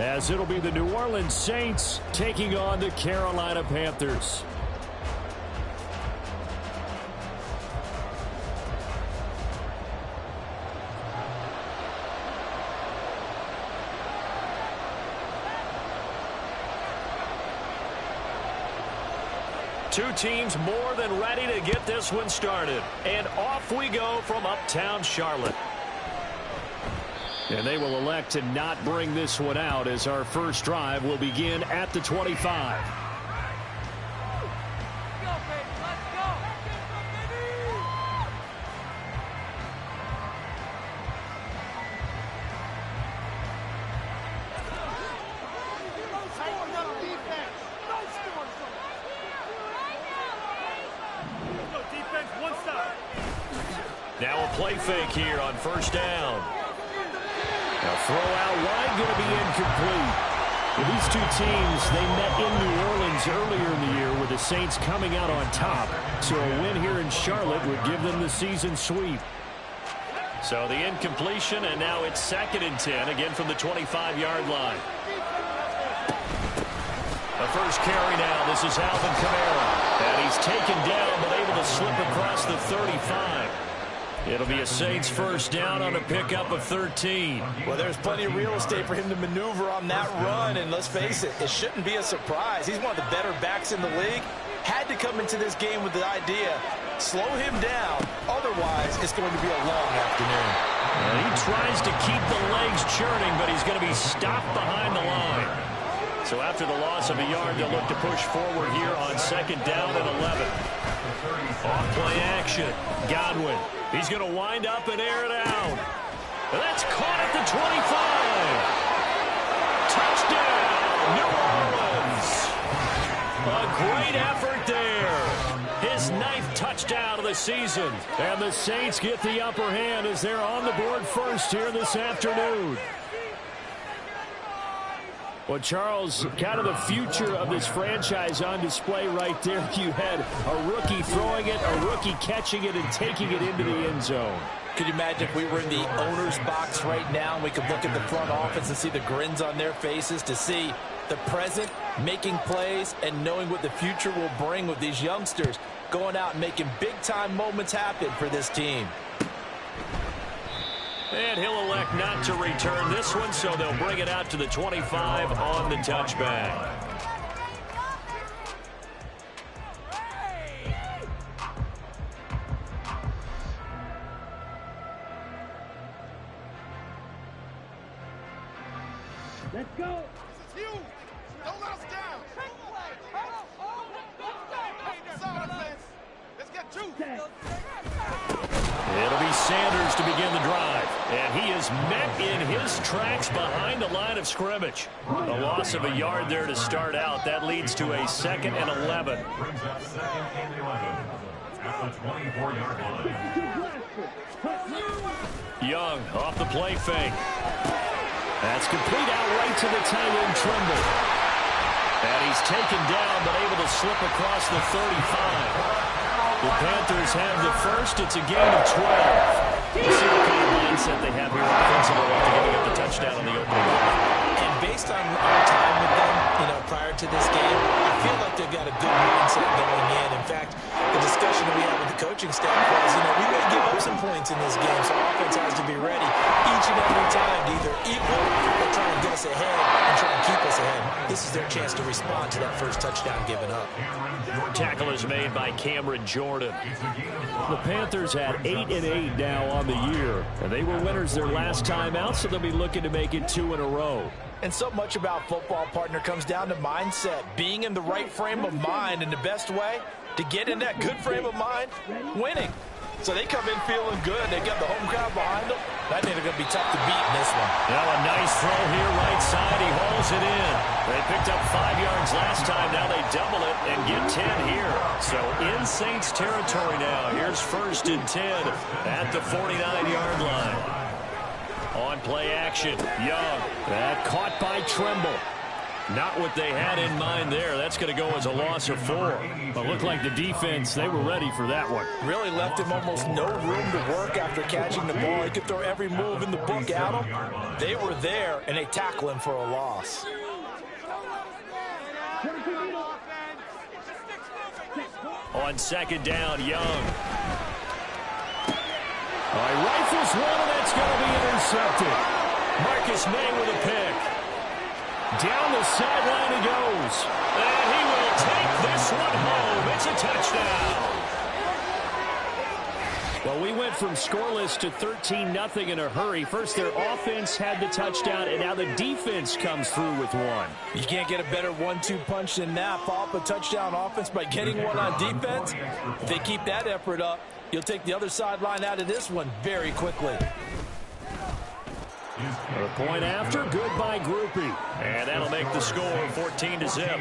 as it'll be the New Orleans Saints taking on the Carolina Panthers. Two teams more than ready to get this one started. And off we go from uptown Charlotte. And they will elect to not bring this one out as our first drive will begin at the 25. Now a play fake here on first down. Now throw out wide, going to be incomplete. Well, these two teams, they met in New Orleans earlier in the year with the Saints coming out on top. So a win here in Charlotte would give them the season sweep. So the incompletion, and now it's 2nd and 10, again from the 25-yard line. The first carry now, this is Alvin Kamara. And he's taken down, but able to slip across the 35. It'll be a Saints first down on a pickup of 13. Well, there's plenty of real estate for him to maneuver on that run, and let's face it, it shouldn't be a surprise. He's one of the better backs in the league. Had to come into this game with the idea, slow him down, otherwise it's going to be a long afternoon. And he tries to keep the legs churning, but he's going to be stopped behind the line. So after the loss of a yard, they'll look to push forward here on 2nd down and 11. Off play action, Godwin. He's going to wind up and air it out. And that's caught at the 25. Touchdown, New Orleans. A great effort there. His 9th touchdown of the season. And the Saints get the upper hand as they're on the board first here this afternoon. Well, Charles, kind of the future of this franchise on display right there. You had a rookie throwing it, a rookie catching it, and taking it into the end zone. Could you imagine if we were in the owner's box right now and we could look at the front office and see the grins on their faces, to see the present making plays and knowing what the future will bring with these youngsters going out and making big-time moments happen for this team. And he'll elect not to return this one, so they'll bring it out to the 25 on the touchback. Let's go. This is huge. Don't let us down. Let's get two. It'll be Sanders to begin the drive. And he is met in his tracks behind the line of scrimmage. A loss of a yard there to start out. That leads to a 2nd and 11. Young off the play fake. That's complete out right to the tight end, Trimble. And he's taken down but able to slip across the 35. The Panthers have the first. It's a gain of 12. We'll see what kind of mindset they have here offensively after giving up the touchdown on the opening drive. And based on our time with them, prior to this game, I feel like they've got a good mindset going in. In fact, the discussion that we had with the coaching staff was, we may give up some points in this game, so offense has to be ready each and every time to either equal or try and get us ahead and try and keep us ahead. This is their chance to respond to that first touchdown given up. Tackle is made by Cameron Jordan. The Panthers had 8-8 now on the year, and they were winners their last time out, so they'll be looking to make it 2 in a row. And so much about football, partner, comes down to mindset, being in the right frame of mind, and the best way to get in that good frame of mind, winning. So they come in feeling good. They got the home crowd behind them. I think they're going to be tough to beat in this one. Now a nice throw here, right side. He hauls it in. They picked up 5 yards last time. Now they double it and get 10 here. So in Saints territory now. Here's 1st and 10 at the 49-yard line. On play action, Young. That caught by Trimble. Not what they had in mind there. That's going to go as a loss of 4. But looked like the defense, they were ready for that one. Really left him almost no room to work after catching the ball. He could throw every move in the book at him. They were there, and they tackle him for a loss. On second down, Young. All right, rifles one, and that's going to be intercepted. Marcus May with a pick. Down the sideline he goes. And he will take this one home. It's a touchdown. Well, we went from scoreless to 13-0 in a hurry. First, their offense had the touchdown, and now the defense comes through with one. You can't get a better 1-2 punch than that. Follow up a touchdown offense by getting one on defense. If they keep that effort up, you'll take the other sideline out of this one very quickly. A point after, good by Groupie. And that'll make the score 14-0.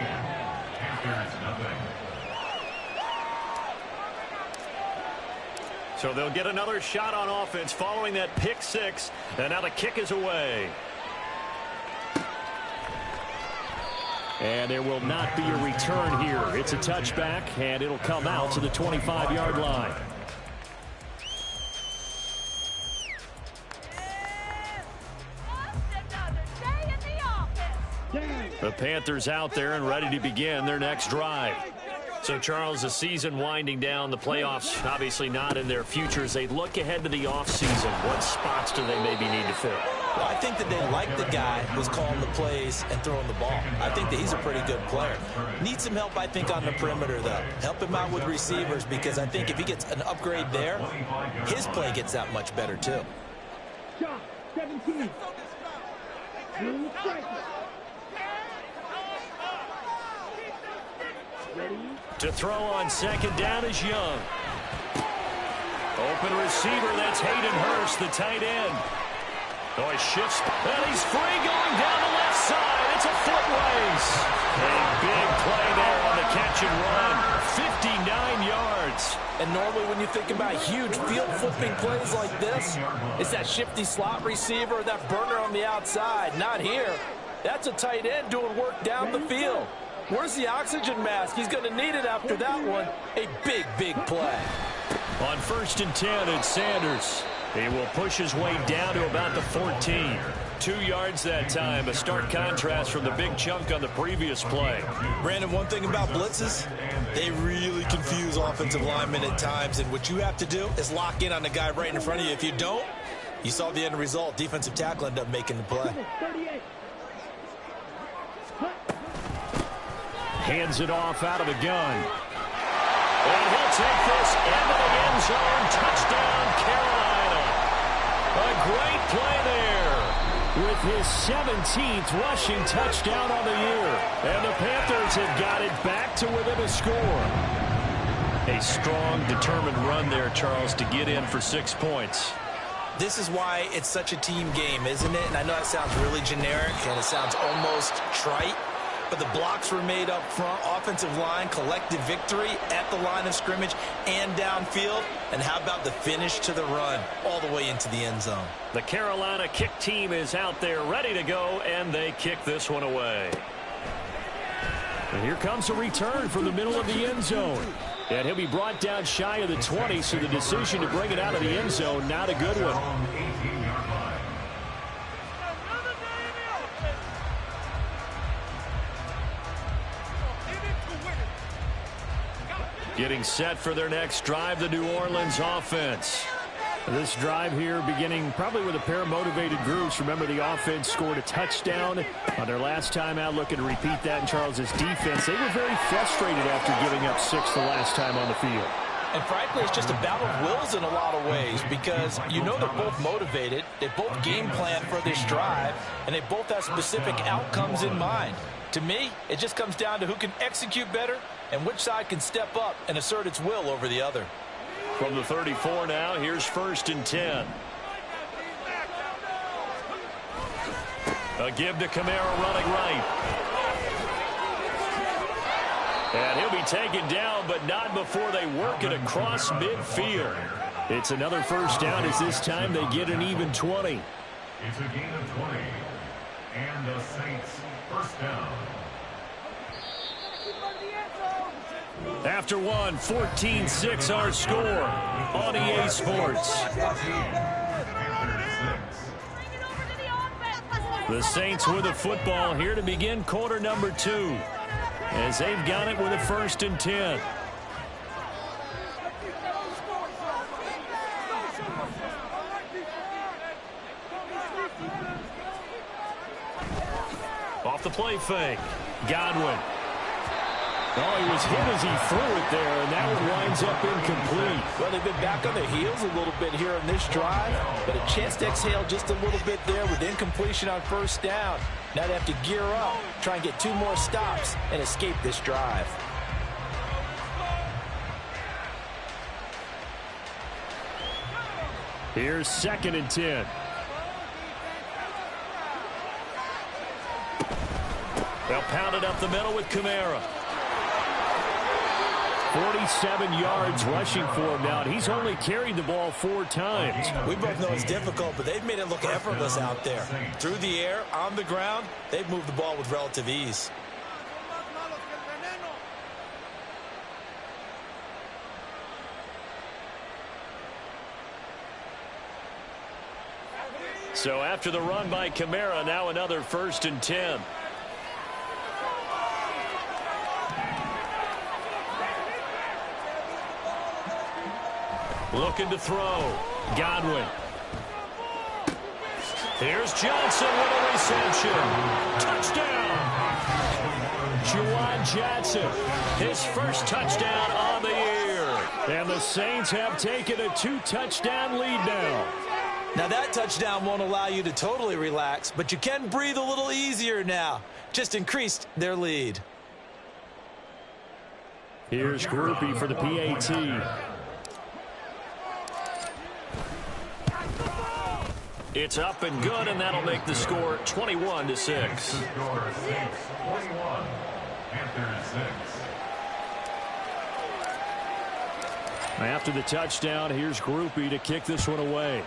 So they'll get another shot on offense following that pick 6. And now the kick is away. And there will not be a return here. It's a touchback, and it'll come out to the 25-yard line. The Panthers out there and ready to begin their next drive. So, Charles, the season winding down, the playoffs obviously not in their future. As they look ahead to the offseason, what spots do they maybe need to fill? Well, I think that they like the guy who's calling the plays and throwing the ball. I think that he's a pretty good player. Needs some help, I think, on the perimeter, though. Help him out with receivers, because I think if he gets an upgrade there, his play gets that much better, too. Shot 17. To throw on second down is Young. Open receiver, that's Hayden Hurst, the tight end. Oh, he shifts, and he's free going down the left side. It's a foot race. A big play there on the catch and run. 59 yards. And normally when you think about huge field flipping plays like this, it's that shifty slot receiver, that burner on the outside. Not here. That's a tight end doing work down the field. Where's the oxygen mask? He's going to need it after that one. A big, big play. On 1st and 10, it's Sanders. He will push his way down to about the 14. 2 yards that time. A stark contrast from the big chunk on the previous play. Brandon, one thing about blitzes, they really confuse offensive linemen at times. And what you have to do is lock in on the guy right in front of you. If you don't, you saw the end result. Defensive tackle ended up making the play. Hands it off out of the gun. And he'll take this into the end zone. Touchdown, Carolina. A great play there with his 17th rushing touchdown on the year. And the Panthers have got it back to within a score. A strong, determined run there, Charles, to get in for 6 points. This is why it's such a team game, isn't it? And I know that sounds really generic and it sounds almost trite. But the blocks were made up front, offensive line, collective victory at the line of scrimmage and downfield. And how about the finish to the run all the way into the end zone? The Carolina kick team is out there ready to go, and they kick this one away. And here comes a return from the middle of the end zone. And he'll be brought down shy of the 20, so the decision to bring it out of the end zone, not a good one. Getting set for their next drive, the New Orleans offense. This drive here beginning probably with a pair of motivated groups. Remember, the offense scored a touchdown on their last time out. Looking to repeat that in Charles's defense. They were very frustrated after giving up 6 the last time on the field. And frankly, it's just a battle of wills in a lot of ways, because you know they're both motivated. They both game plan for this drive, and they both have specific outcomes in mind. To me, it just comes down to who can execute better and which side can step up and assert its will over the other. From the 34 now, here's 1st and 10. A give to Kamara running right. And he'll be taken down, but not before they work it across midfield. It's another first down, as this time they get an even 20. It's a gain of 20. And the Saints After one, 14-6 our score on EA Sports. The Saints with the football here to begin quarter number 2, as they've got it with a 1st and 10. Off the play fake, Godwin. Oh, he was hit as he threw it there, and that one winds up incomplete. Well, they've been back on their heels a little bit here in this drive, but a chance to exhale just a little bit there with incompletion on 1st down. Now they have to gear up, try and get 2 more stops, and escape this drive. Here's 2nd and 10. They'll pound it up the middle with Kamara. 47 yards rushing for him now. He's only carried the ball 4 times. We both know it's difficult, but they've made it look effortless out there. Through the air, on the ground, they've moved the ball with relative ease. So after the run by Kamara, now another 1st and 10. Looking to throw. Godwin. Here's Johnson with a reception. Touchdown. Juwan Johnson, his 1st touchdown on the year. And the Saints have taken a 2-touchdown lead now. Now that touchdown won't allow you to totally relax, but you can breathe a little easier now. Just increased their lead. Here's Groupie for the PAT. It's up and good, and that'll make the score 21-6. After the touchdown, here's Groupie to kick this one away.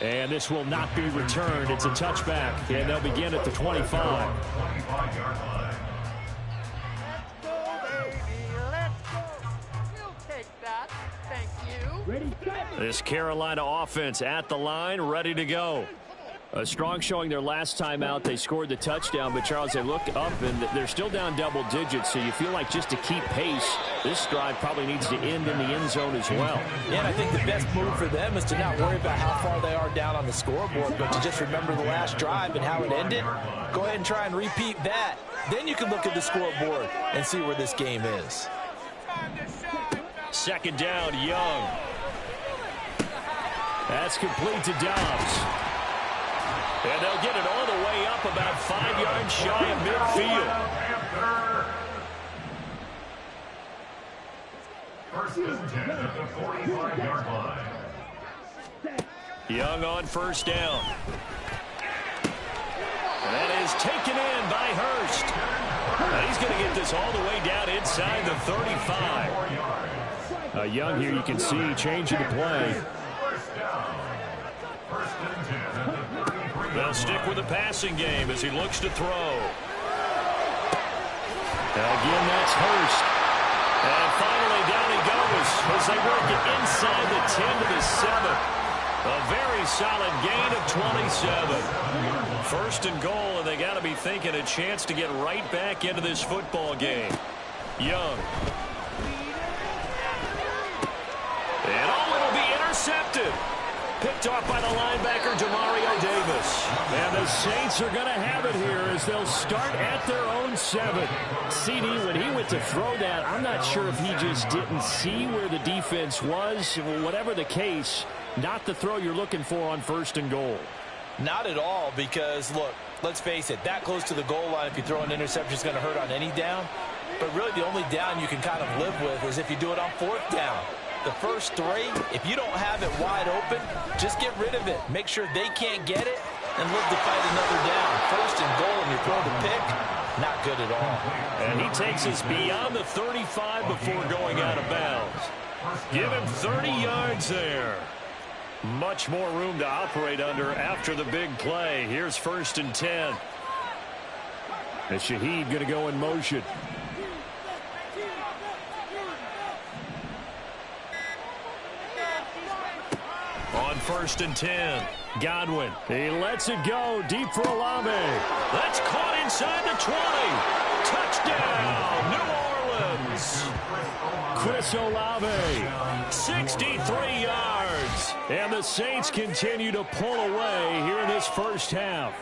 And this will not be returned. It's a touchback, and they'll begin at the 25. This Carolina offense at the line, ready to go. A strong showing their last time out. They scored the touchdown, but Charles, they look up and they're still down double digits, so you feel like just to keep pace, this drive probably needs to end in the end zone as well. Yeah, and I think the best move for them is to not worry about how far they are down on the scoreboard, but to just remember the last drive and how it ended. Go ahead and try and repeat that. Then you can look at the scoreboard and see where this game is. 2nd down, Young. That's complete to Dobbs. And they'll get it all the way up about 5 yards shy of midfield. 1st and 10 at the 45-yard line. Young on 1st down. And that is taken in by Hurst. And he's going to get this all the way down inside the 35. Young here, you can see changing the play. They'll stick with the passing game as he looks to throw. Again, that's Hurst. And finally, down he goes as they work it inside the 10 to the 7. A very solid gain of 27. 1st and goal, and they got to be thinking a chance to get right back into this football game. Young. And it'll be intercepted. Picked off by the linebacker, Demario Davis. And the Saints are going to have it here as they'll start at their own 7. CD, when he went to throw that, I'm not sure if he just didn't see where the defense was. Whatever the case, not the throw you're looking for on 1st and goal. Not at all, because, look, let's face it, that close to the goal line, if you throw an interception, is going to hurt on any down. But really the only down you can kind of live with is if you do it on 4th down. The first 3, if you don't have it wide open, just get rid of it. Make sure they can't get it and live to fight another down. 1st and goal and you throw the pick, not good at all. And he takes us beyond the 35 before going out of bounds. Give him 30 yards there. Much more room to operate under after the big play. Here's 1st and 10. And Shaheed going to go in motion. On 1st and 10, Godwin. He lets it go deep for Olave. That's caught inside the 20. Touchdown, New Orleans. Chris Olave, 63 yards. And the Saints continue to pull away here in this first half.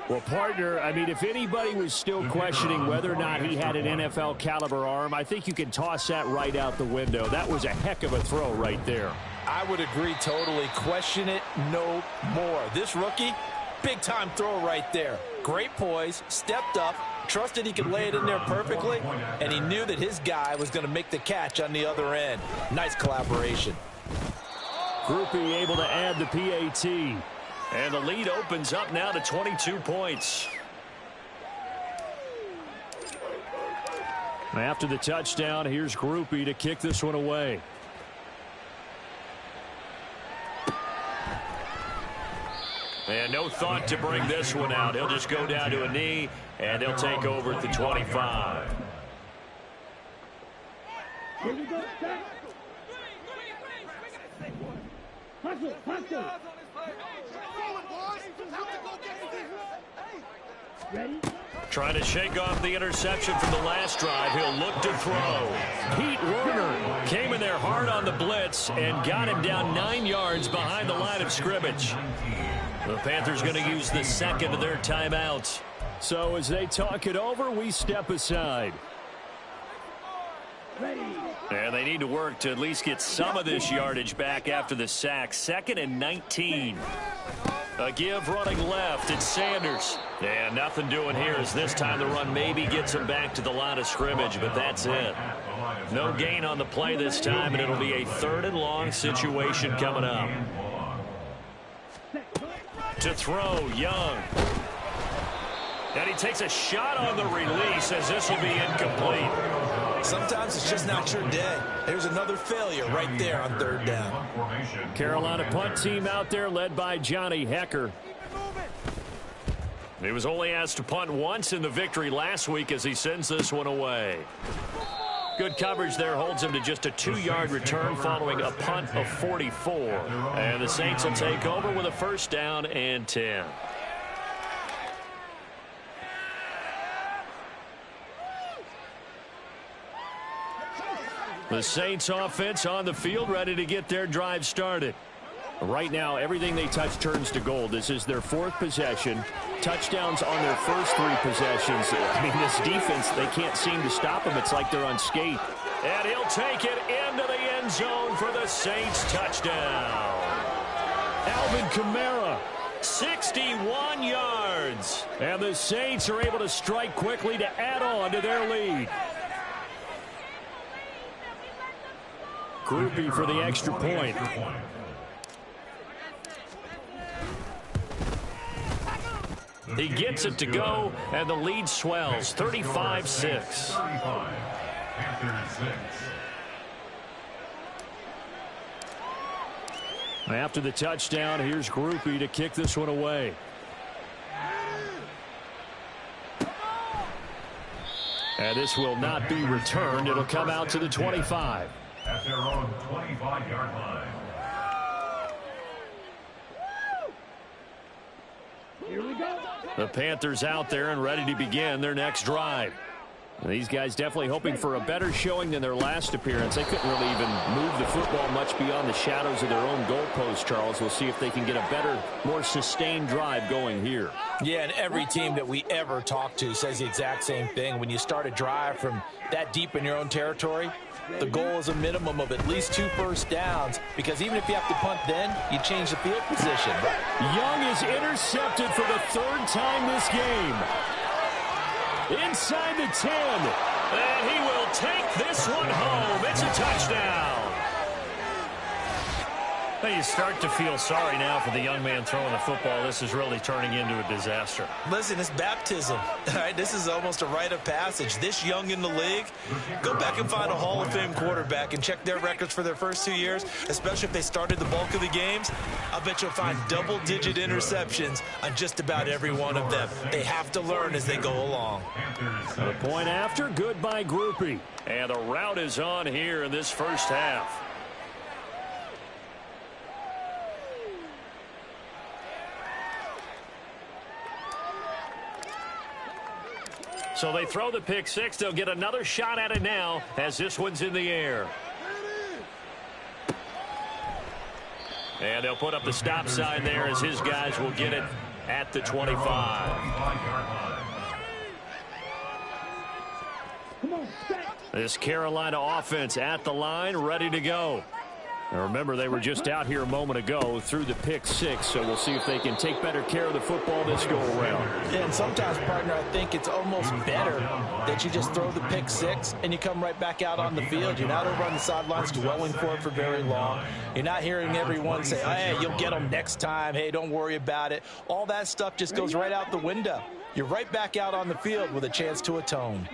Well, partner, I mean, if anybody was still questioning whether or not he had an NFL caliber arm, I think you can toss that right out the window. That was a heck of a throw right there. I would agree totally. Question it no more. This rookie, big-time throw right there. Great poise, stepped up, trusted he could lay it in there perfectly, and he knew that his guy was going to make the catch on the other end. Nice collaboration. Groupie able to add the PAT. And the lead opens up now to 22 points. After the touchdown, here's Groupie to kick this one away. And no thought to bring this one out. He'll just go down to a knee, and they'll take over at the 25. Here we go, set. Hustle, hustle. Ready? Trying to shake off the interception from the last drive. He'll look to throw. Pete Werner came in there hard on the blitz and got him down 9 yards behind the line of scrimmage. The Panthers going to use the second of their timeouts. So as they talk it over, we step aside. Ready. And they need to work to at least get some of this yardage back after the sack. 2nd and 19. A give running left. It's Sanders. And nothing doing here as this time the run maybe gets him back to the line of scrimmage, but that's it. No gain on the play this time, and it'll be a 3rd and long situation coming up. To throw, Young. And he takes a shot on the release as this will be incomplete. Sometimes it's just not your day. There's another failure right there on 3rd down. Carolina punt team out there led by Johnny Hecker. He was only asked to punt once in the victory last week as he sends this one away. Good coverage there holds him to just a 2-yard return following a punt of 44. And the Saints will take over with a 1st down and 10. The Saints offense on the field ready to get their drive started. Right now, everything they touch turns to gold. This is their 4th possession. Touchdowns on their first 3 possessions. I mean, this defense, they can't seem to stop them. It's like they're unscathed. And he'll take it into the end zone for the Saints touchdown. Alvin Kamara, 61 yards. And the Saints are able to strike quickly to add on to their lead. Groupie for the extra point. He gets it to go, and the lead swells, 35-6. After the touchdown, here's Groupie to kick this one away. And this will not be returned. It'll come out to the 25. At their own 25-yard line. Here we go. The Panthers out there and ready to begin their next drive. These guys definitely hoping for a better showing than their last appearance. They couldn't really even move the football much beyond the shadows of their own goalpost, Charles. We'll see if they can get a better, more sustained drive going here. Yeah, and every team that we ever talk to says the exact same thing. When you start a drive from that deep in your own territory, the goal is a minimum of at least 2 first downs, because even if you have to punt then, you change the field position. Young is intercepted for the 3rd time this game. Inside the 10. And he will take this one home. It's a touchdown. Well, you start to feel sorry now for the young man throwing the football. This is really turning into a disaster. Listen, it's baptism. All right, this is almost a rite of passage. This young in the league, go back and find a Hall of Fame quarterback and check their records for their first 2 years, especially if they started the bulk of the games. I'll bet you'll find double-digit interceptions on just about every one of them. They have to learn as they go along. The point after, good by Groupie. And the route is on here in this first half. So they throw the pick six. They'll get another shot at it now as this one's in the air. And they'll put up the stop sign there as his guys will get it at the 25. This Carolina offense at the line, ready to go. Now remember, they were just out here a moment ago through the pick six, so we'll see if they can take better care of the football this go around. Yeah, and sometimes, partner, I think it's almost better that you just throw the pick six and you come right back out on the field. You're not over on the sidelines dwelling for it for very long. You're not hearing everyone say, hey, you'll get them next time. Hey, don't worry about it. All that stuff just goes right out the window. You're right back out on the field with a chance to atone.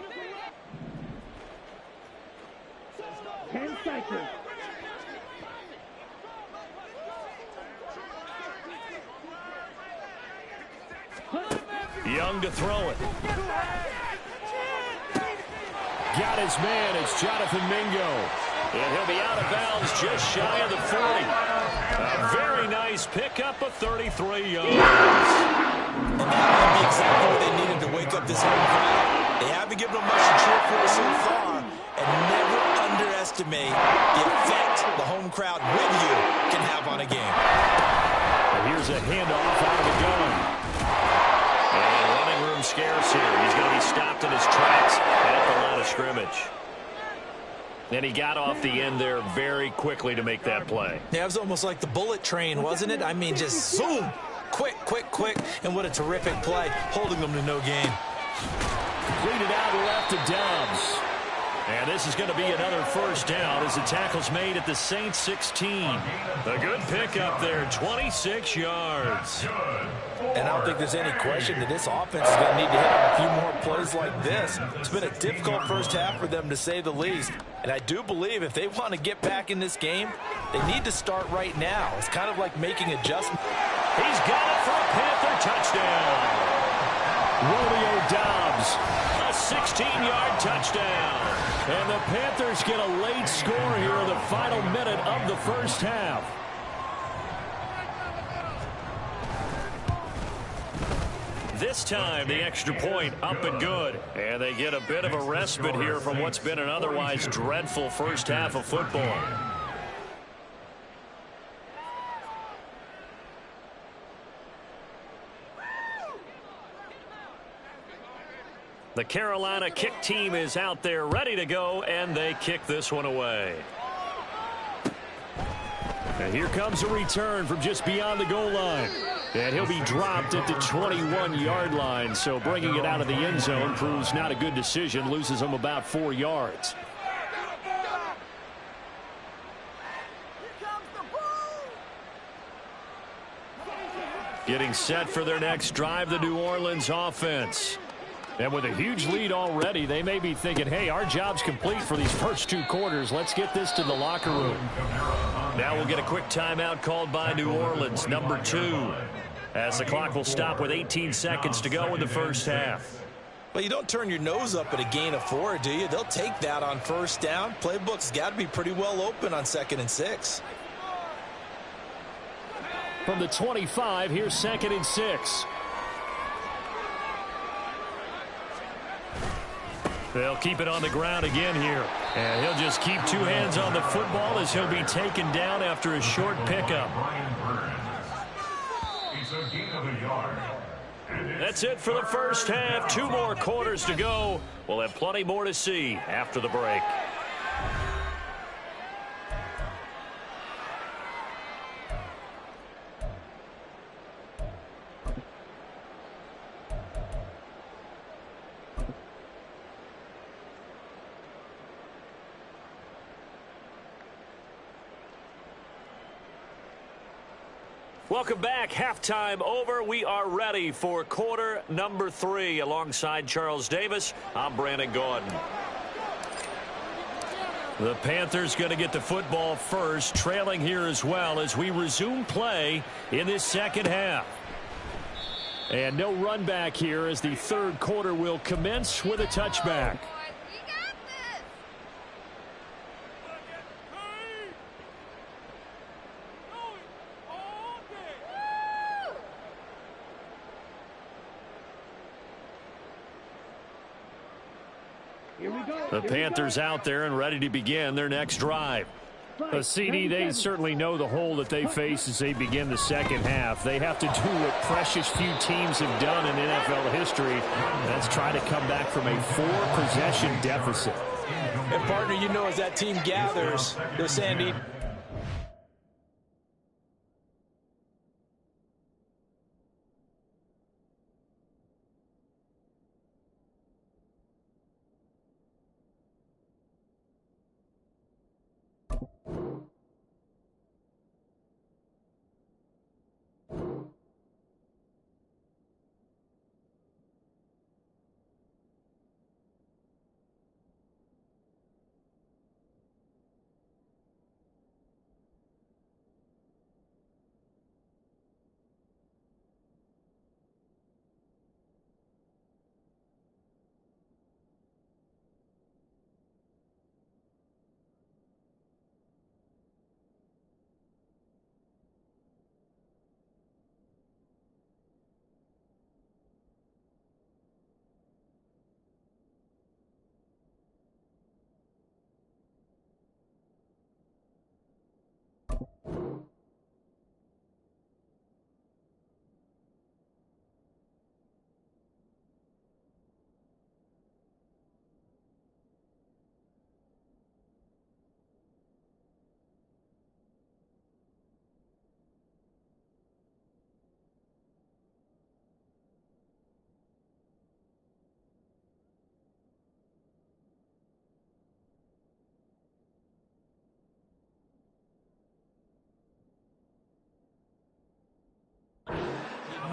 10 seconds. Young to throw it. Got his man. It's Jonathan Mingo. And he'll be out of bounds just shy of the 40. A very nice pickup of 33 yards. And that might be exactly what they needed to wake up this home crowd. They haven't given them much to cheer for so far. And never underestimate the effect the home crowd with you can have on a game. And here's a handoff out of the gun. And running room scarce here. He's going to be stopped in his tracks at the line of scrimmage. And he got off the end there very quickly to make that play. Yeah, it was almost like the bullet train, wasn't it? I mean, just zoom. Quick, quick, quick. And what a terrific play, holding them to no gain. Completed out left to Dobbs. And this is going to be another first down as the tackle's made at the Saints 16. A good pickup there, 26 yards. And I don't think there's any question that this offense is going to need to hit on a few more plays like this. It's been a difficult first half for them, to say the least. And I do believe if they want to get back in this game, they need to start right now. It's kind of like making adjustments. He's got it for a Panther touchdown. Romeo Dobbs, a 16-yard touchdown. And the Panthers get a late score here in the final minute of the first half. This time, the extra point up and good. And they get a bit of a respite here from what's been an otherwise dreadful first half of football. The Carolina kick team is out there ready to go, and they kick this one away. And here comes a return from just beyond the goal line. And he'll be dropped at the 21-yard line, so bringing it out of the end zone proves not a good decision, loses him about 4 yards. Getting set for their next drive, the New Orleans offense. And with a huge lead already, they may be thinking, hey, our job's complete for these first 2 quarters. Let's get this to the locker room. Now we'll get a quick timeout called by New Orleans, number 2, as the clock will stop with 18 seconds to go in the first half. Well, you don't turn your nose up at a gain of 4, do you? They'll take that on first down. Playbook's got to be pretty well open on 2nd and 6. From the 25, here's 2nd and 6. They'll keep it on the ground again here. And he'll just keep 2 hands on the football as he'll be taken down after a short pickup. That's it for the first half. 2 more quarters to go. We'll have plenty more to see after the break. Welcome back. Halftime over. We are ready for quarter number 3. Alongside Charles Davis, I'm Brandon Gaudin. The Panthers going to get the football first, trailing here as well as we resume play in this second half. And no run back here as the third quarter will commence with a touchback. The Panthers out there and ready to begin their next drive. A CD, they certainly know the hole that they face as they begin the second half. They have to do what precious few teams have done in NFL history. That's try to come back from a 4-possession deficit. And partner, you know, as that team gathers, they're saying,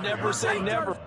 never say never.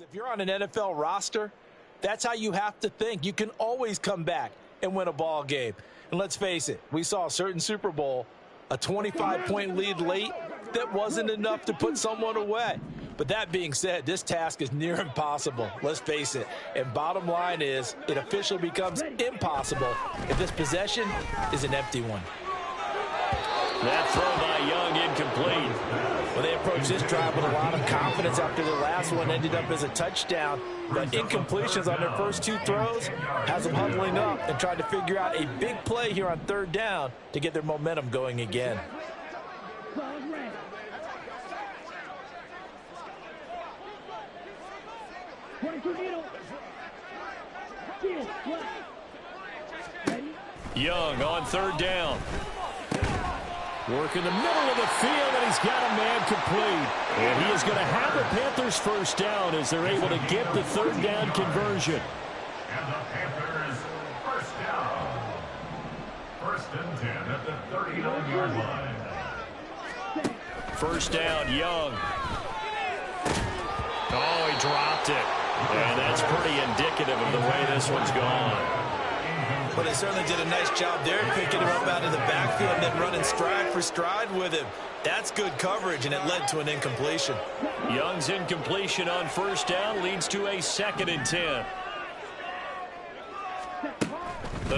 If you're on an NFL roster, that's how you have to think. You can always come back and win a ball game. And let's face it, we saw a certain Super Bowl, a 25-point lead late that wasn't enough to put someone away. But that being said, this task is near impossible. Let's face it. And bottom line is, it officially becomes impossible if this possession is an empty one. That throw by Young incomplete. Well, they approached this drive with a lot of confidence after their last one ended up as a touchdown. But incompletions on their first two throws has them huddling up and trying to figure out a big play here on third down to get their momentum going again. Young on third down. Work in the middle of the field, and he's got a man complete. And he is going to have the Panthers first down as they're able to get the third down conversion. And the Panthers first down. First and 10 at the 39-yard line. First down, Young. Oh, he dropped it. And that's pretty indicative of the way this one's gone. But they certainly did a nice job there, picking him up out of the backfield and then running stride for stride with him. That's good coverage, and it led to an incompletion. Young's incompletion on first down leads to a 2nd and 10.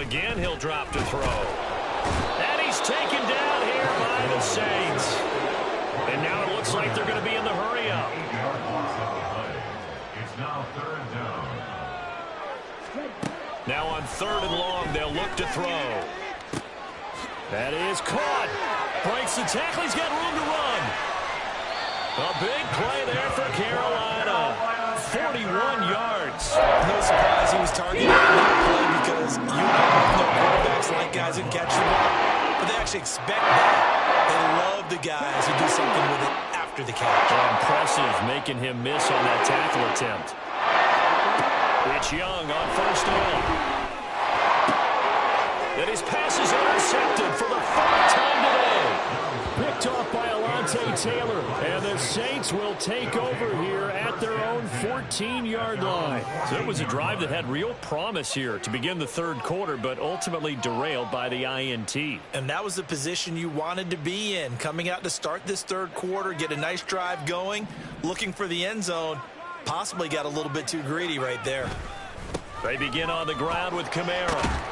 Again, he'll drop to throw. And he's taken down here by the Saints. And now it looks like they're going to be in the hurry-up. It's now third down. Now on 3rd and long, they'll look to throw. That is caught. Breaks the tackle. He's got room to run. A big play there for Carolina. 41 yards. No surprise he was targeted on that play because you know quarterbacks like guys who can catch the ball. But they actually expect that. They love the guys who do something with it after the catch. Impressive making him miss on that tackle attempt. It's Young on first down. And his pass is intercepted for the 3rd time today. Picked off by Alontae Taylor. And the Saints will take over here at their own 14-yard line. So it was a drive that had real promise here to begin the third quarter, but ultimately derailed by the INT. And that was the position you wanted to be in. Coming out to start this third quarter, get a nice drive going, looking for the end zone. Possibly got a little bit too greedy right there. They begin on the ground with Kamara.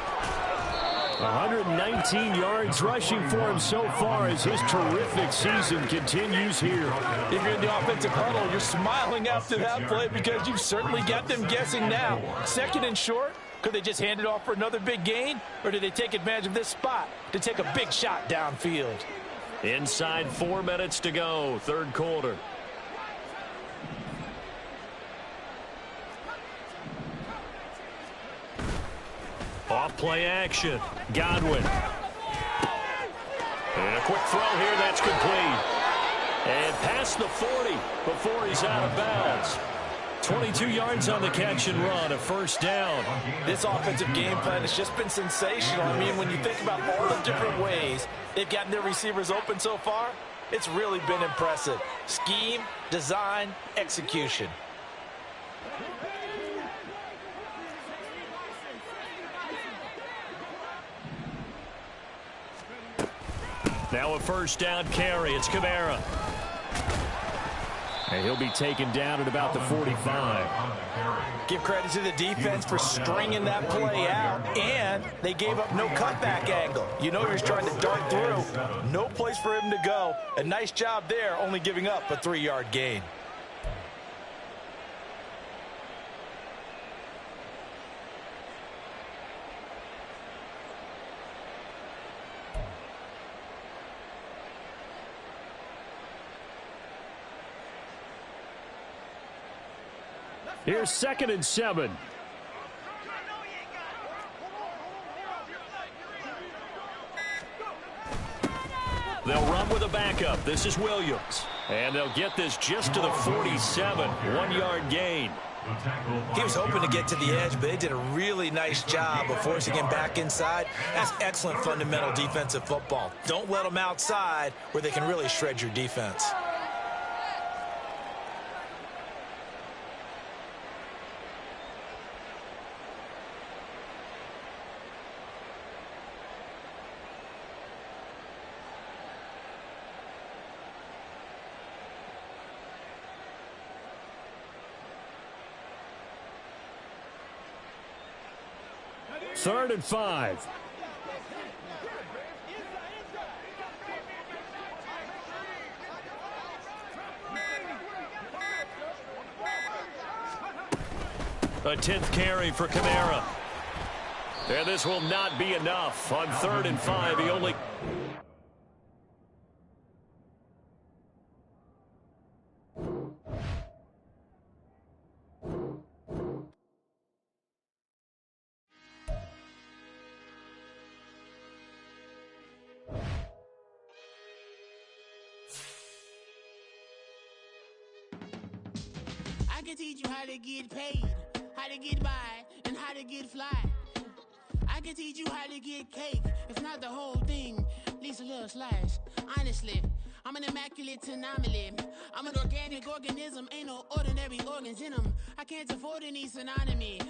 119 yards rushing for him so far as his terrific season continues here. If you're in the offensive huddle, you're smiling after that play because you've certainly got them guessing now. 2nd and short, could they just hand it off for another big gain? Or did they take advantage of this spot to take a big shot downfield? Inside 4 minutes to go, third quarter. Off play action. Godwin. And a quick throw here. That's complete. And past the 40 before he's out of bounds. 22 yards on the catch and run. A first down. This offensive game plan has just been sensational. I mean, when you think about all the different ways they've gotten their receivers open so far, it's really been impressive. Scheme, design, execution. Now a first down carry. It's Kamara. And he'll be taken down at about the 45. Give credit to the defense for stringing that play out, and they gave up no cutback angle. You know he's trying to dart through. No place for him to go. A nice job there, only giving up a 3-yard gain. Here's 2nd and 7. They'll run with a backup. This is Williams. And they'll get this just to the 47. 1-yard gain. He was hoping to get to the edge, but they did a really nice job of forcing him back inside. That's excellent fundamental defensive football. Don't let them outside where they can really shred your defense. 3rd and 5. A 10th carry for Kamara. And this will not be enough. On 3rd and 5, he only... I can teach you how to get paid, how to get by, and how to get fly. I can teach you how to get cake, if not the whole thing, at least a little slice. Honestly, I'm an immaculate anomaly. I'm an organic organism, ain't no ordinary organs in them. I can't afford any synonymy.